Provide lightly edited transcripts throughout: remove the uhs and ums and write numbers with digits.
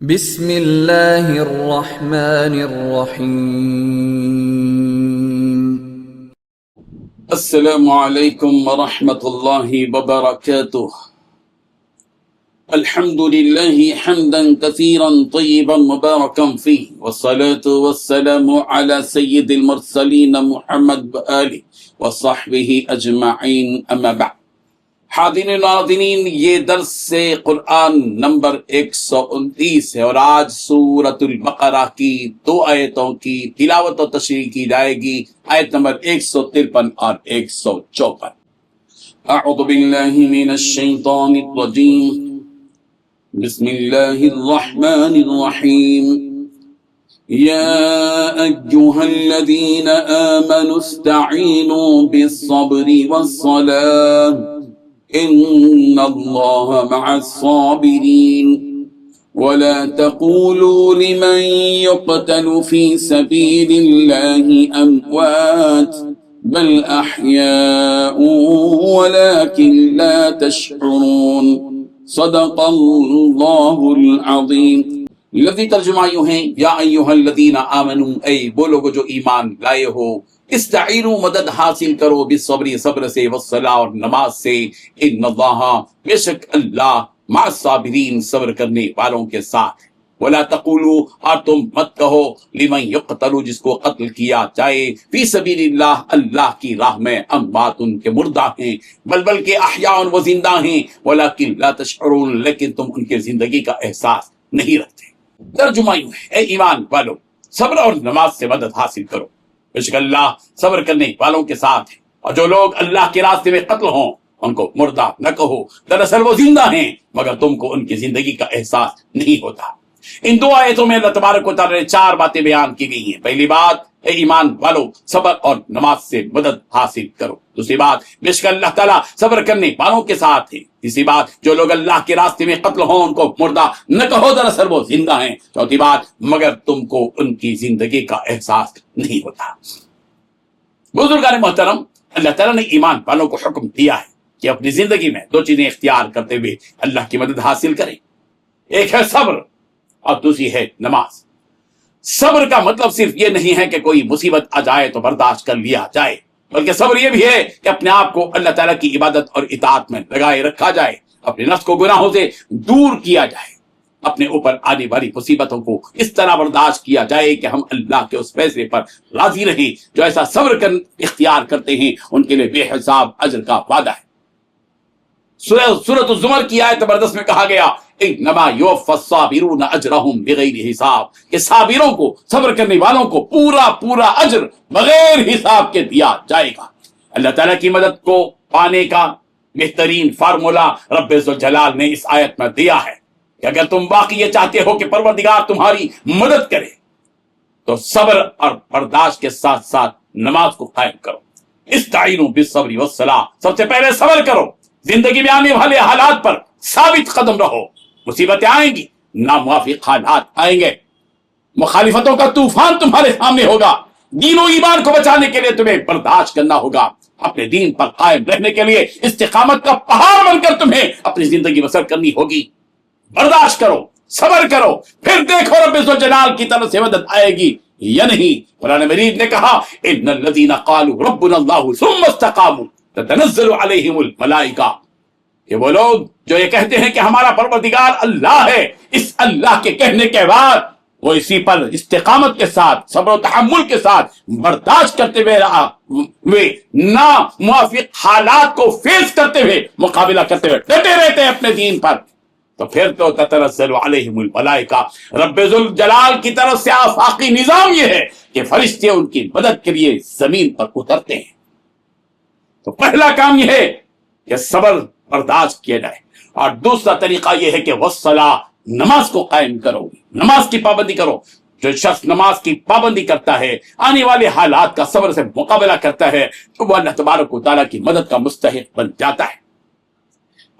بسم اللہ الرحمن الرحیم۔ السلام علیکم ورحمۃ اللہ وبرکاتہ۔ الحمد للہ حمدا کثیرا طیبا مبارکا فیہ، والصلاة والسلام علی سید المرسلین محمد وآلہ وصحبہ اجمعین، اما بعد۔ حاضرین و ناظرین، یہ درس سے قرآن نمبر 129 ہے اور آج سورۃ البقرہ کی 2 آیتوں کی تلاوت و تشریح کی جائے گی، آیت نمبر 153 اور 154۔ اعوذ باللہ من الشیطان الرجیم، بسم اللہ الرحمن الرحیم۔ یا ایھا الذین آمنوا استعینوا بالصبر والصلاۃ ان اللہ مع الصابرین ولا تقولوا لمن يقتل في سبيل الله اموات بل احياء ولكن لا تشعرون، صدق اللہ العظیم۔ لفظی ترجمہ یوں ہے، یا ایھا الذین آمنوا، اے وہ لوگ جو ایمان لائے ہو، استعینوا مدد حاصل کرو، بالصبر صبر سے، والصلاۃ اور نماز سے، ان اللہ بے شک اللہ مع الصابرین صبر کرنے والوں کے ساتھ۔ ولا تقولوا اور تم مت کہو، لمن یقتل جس کو قتل کیا جائے، فی سبیل اللہ اللہ کی راہ میں، اموات ان کے مردہ ہیں، بلکہ احیاء وہ زندہ ہیں، ولکن لا تشعرون لیکن تم ان کے زندگی کا احساس نہیں رکھتے۔ ترجمہ یوں ہے، اے ایمان والو صبر اور نماز سے مدد حاصل کرو، بے شک اللہ صبر کرنے والوں کے ساتھ ہے، اور جو لوگ اللہ کے راستے میں قتل ہوں ان کو مردہ نہ کہو، دراصل وہ زندہ ہیں مگر تم کو ان کی زندگی کا احساس نہیں ہوتا۔ ان 2 آیتوں میں اللہ تبارک و تعالی نے 4 باتیں بیان کی گئی ہیں۔ پہلی بات، اے ایمان والو صبر اور نماز سے مدد حاصل کرو۔ دوسری بات، بے شک اللہ تعالیٰ صبر کرنے والوں کے ساتھ ہے۔ تیسری بات، جو لوگ اللہ کے راستے میں قتل ہوں ان کو مردہ نہ کہو، دراصل وہ زندہ ہیں۔ چوتھی بات، مگر تم کو ان کی زندگی کا احساس نہیں ہوتا۔ بزرگان محترم، اللہ تعالیٰ نے ایمان والوں کو حکم دیا ہے کہ اپنی زندگی میں 2 چیزیں اختیار کرتے ہوئے اللہ کی مدد حاصل کریں، ایک ہے صبر اور دوسری ہے نماز۔ صبر کا مطلب صرف یہ نہیں ہے کہ کوئی مصیبت آ جائے تو برداشت کر لیا جائے، بلکہ صبر یہ بھی ہے کہ اپنے آپ کو اللہ تعالیٰ کی عبادت اور اطاعت میں لگائے رکھا جائے، اپنے نفس کو گناہوں سے دور کیا جائے، اپنے اوپر آنے والی مصیبتوں کو اس طرح برداشت کیا جائے کہ ہم اللہ کے اس فیصلے پر راضی رہیں۔ جو ایسا صبر اختیار کرتے ہیں ان کے لیے بے حساب اجر کا وعدہ ہے۔ سورۃ الزمر کی آیت نمبر 10 میں کہا گیا، انما یوفی الصابرون اجرہم بغیر حساب، کہ صابروں کو، صبر کرنے والوں کو پورا اجر بغیر حساب کے دیا جائے گا۔ اللہ تعالیٰ کی مدد کو پانے کا بہترین فارمولا رب ذوالجلال نے اس آیت میں دیا ہے کہ اگر تم واقعی یہ چاہتے ہو کہ پروردگار تمہاری مدد کرے تو صبر اور برداشت کے ساتھ ساتھ نماز کو قائم کرو۔ استعینوا بالصبر والصلاۃ، سب سے پہلے صبر کرو، زندگی میں آنے والے حالات پر ثابت قدم رہو۔ مصیبتیں آئیں گی، ناموافق حالات آئیں گے، مخالفتوں کا طوفان تمہارے سامنے ہوگا، دین و ایمان کو بچانے کے لیے تمہیں برداشت کرنا ہوگا، اپنے دین پر قائم رہنے کے لیے استقامت کا پہاڑ بن کر تمہیں اپنی زندگی بسر کرنی ہوگی۔ برداشت کرو، صبر کرو، پھر دیکھو رب ذوالجلال کی طرف سے مدد آئے گی یا نہیں۔ قرآن مجید نے کہا، ان الذین قالوا ربنا اللہ ثم استقاموا تتنزل علیہم الملائکہ، کہ وہ لوگ جو یہ کہتے ہیں کہ ہمارا پروردگار اللہ ہے، اس اللہ کے کہنے کے بعد وہ اسی پر استقامت کے ساتھ، صبر و تحمل کے ساتھ برداشت کرتے ہوئے ناموافق حالات کو فیس کرتے ہوئے، مقابلہ کرتے ہوئے ڈٹے رہتے ہیں اپنے دین پر، تو پھر تو تتنزل علیہم الملائکہ، رب ذوالجلال کی طرف سے آفاقی نظام یہ ہے کہ فرشتے ان کی مدد کے لیے زمین پر اترتے ہیں۔ تو پہلا کام یہ ہے کہ صبر برداشت کیا جائے، اور دوسرا طریقہ یہ ہے کہ والصلاۃ، نماز کو قائم کرو، نماز کی پابندی کرو۔ جو شخص نماز کی پابندی کرتا ہے، آنے والے حالات کا صبر سے مقابلہ کرتا ہے، تو وہ اللہ تبارک و تعالیٰ کی مدد کا مستحق بن جاتا ہے۔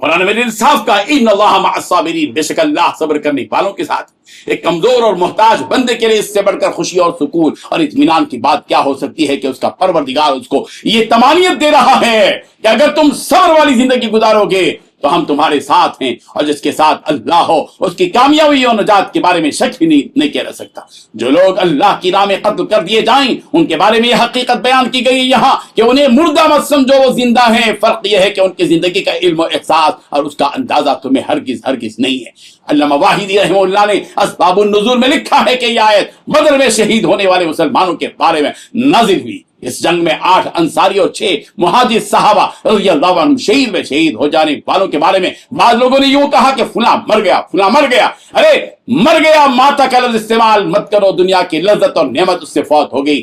قرآن میں انصاف کا، ان اللہ مع الصابرین، بے شک اللہ صبر کرنے والوں کے ساتھ۔ ایک کمزور اور محتاج بندے کے لیے اس سے بڑھ کر خوشی اور سکون اور اطمینان کی بات کیا ہو سکتی ہے کہ اس کا پروردگار اس کو یہ تمانیت دے رہا ہے کہ اگر تم صبر والی زندگی گزارو گے تو ہم تمہارے ساتھ ہیں، اور جس کے ساتھ اللہ ہو اس کی کامیابی اور نجات کے بارے میں شک ہی نہیں کیا رہ سکتا۔ جو لوگ اللہ کی راہ میں قتل کر دیے جائیں ان کے بارے میں یہ حقیقت بیان کی گئی یہاں کہ انہیں مردہ مت سمجھو، وہ زندہ ہیں۔ فرق یہ ہے کہ ان کی زندگی کا علم و احساس اور اس کا اندازہ تمہیں ہرگز نہیں ہے۔ علامہ واحدی رحمہ اللہ نے اسباب النزول میں لکھا ہے کہ یہ آیت بدر میں شہید ہونے والے مسلمانوں کے بارے میں نازل ہوئی۔ اس جنگ میں 8 انصاری اور 6 مہاجر صحابہ رضی اللہ عنہم شہید ہو جانے والوں کے بارے میں بعض لوگوں نے یوں کہا کہ فلاں مر گیا، فلاں مر گیا۔ ارے مر گیا ماتا کا لفظ استعمال مت کرو، دنیا کی لذت اور نعمت اس سے فوت ہو گئی۔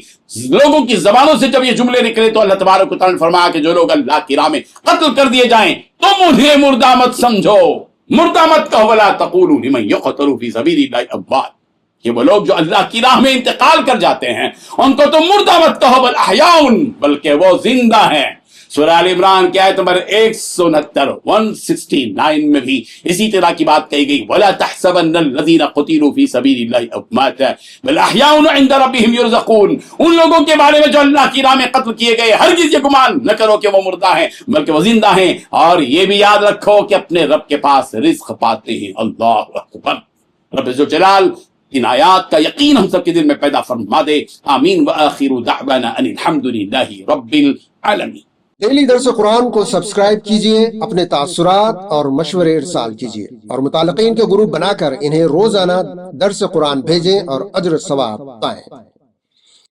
لوگوں کی زبانوں سے جب یہ جملے نکلے تو اللہ تبارک و تعالیٰ نے فرمایا کہ جو لوگ اللہ کی راہ میں قتل کر دیے جائیں تم انہیں مردہ مت سمجھو، مردہ مت کہو، ولا تقولوا لمن يقتل في سبيل الله اموات، کہ وہ لوگ جو اللہ کی راہ میں انتقال کر جاتے ہیں ان کو تم مردہ مت کہو، بل احیاء، بلکہ وہ زندہ ہیں۔ سورہ آل عمران کی آیت نمبر 169 میں بھی اسی طرح کی بات کہی گئی، ولا تحسبن الذين قتلوا في سبيل الله امواتا بل احیاء عند ربهم يرزقون، ان لوگوں کے بارے میں جو اللہ کی راہ میں قتل کیے گئے ہرگز یہ گمان نہ کرو کہ وہ مردہ ہیں بلکہ وہ زندہ ہیں، اور یہ بھی یاد رکھو کہ اپنے رب کے پاس رزق پاتے ہیں۔ اللہ اکبر۔ رب ذوالجلال ان آیات کا یقین ہم سب کے دل میں پیدا فرما دے۔ آمین۔ وآخر دعوانا ان الحمدللہ رب العالمین۔ ڈیلی درس قرآن کو سبسکرائب کیجئے، اپنے تاثرات اور مشورے ارسال کیجئے، اور متعلقین کے گروپ بنا کر انہیں روزانہ درس قرآن بھیجیں اور اجر ثواب پائیں۔